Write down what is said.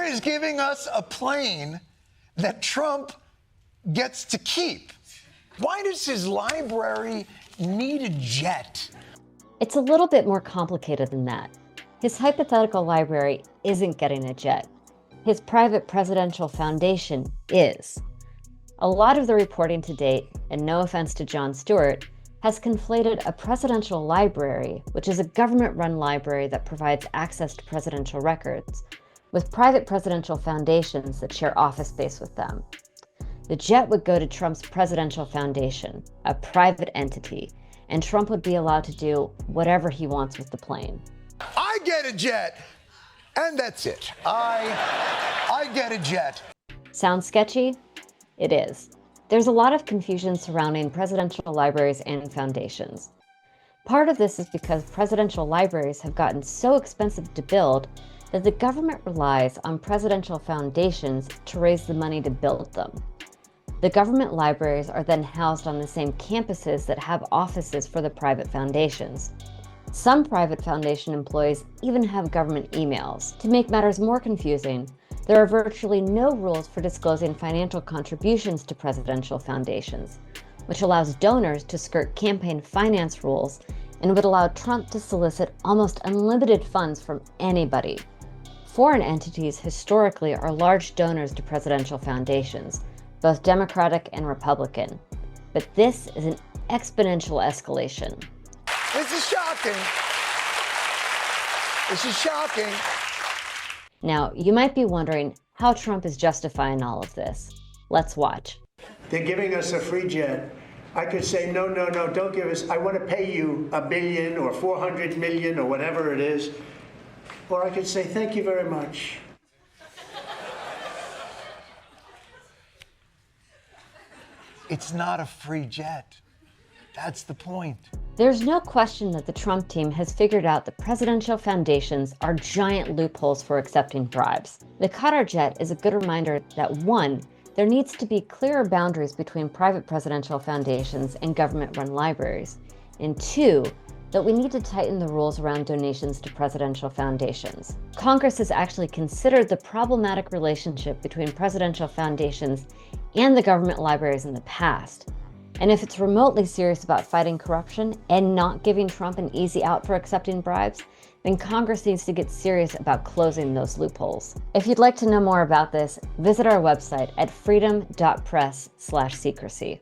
Qatar is giving us a plane that Trump gets to keep. Why does his library need a jet? It's a little bit more complicated than that. His hypothetical library isn't getting a jet. His private presidential foundation is. A lot of the reporting to date, and no offense to Jon Stewart, has conflated a presidential library, which is a government-run library that provides access to presidential records, with private presidential foundations that share office space with them. The jet would go to Trump's presidential foundation, a private entity, and Trump would be allowed to do whatever he wants with the plane. I get a jet, and that's it. I get a jet. Sounds sketchy? It is. There's a lot of confusion surrounding presidential libraries and foundations. Part of this is because presidential libraries have gotten so expensive to build that the government relies on presidential foundations to raise the money to build them. The government libraries are then housed on the same campuses that have offices for the private foundations. Some private foundation employees even have government emails. To make matters more confusing, there are virtually no rules for disclosing financial contributions to presidential foundations, which allows donors to skirt campaign finance rules and would allow Trump to solicit almost unlimited funds from anybody. Foreign entities historically are large donors to presidential foundations, both Democratic and Republican. But this is an exponential escalation. This is shocking. This is shocking. Now, you might be wondering how Trump is justifying all of this. Let's watch. They're giving us a free jet. I could say, no, don't give us, I want to pay you $1 billion or 400 million or whatever it is. Or I could say, thank you very much. It's not a free jet. That's the point. There's no question that the Trump team has figured out that presidential foundations are giant loopholes for accepting bribes. The Qatar jet is a good reminder that 1, there needs to be clearer boundaries between private presidential foundations and government-run libraries, and 2, that we need to tighten the rules around donations to presidential foundations. Congress has actually considered the problematic relationship between presidential foundations and the government libraries in the past. And if it's remotely serious about fighting corruption and not giving Trump an easy out for accepting bribes, then Congress needs to get serious about closing those loopholes. If you'd like to know more about this, visit our website at freedom.press/secrecy.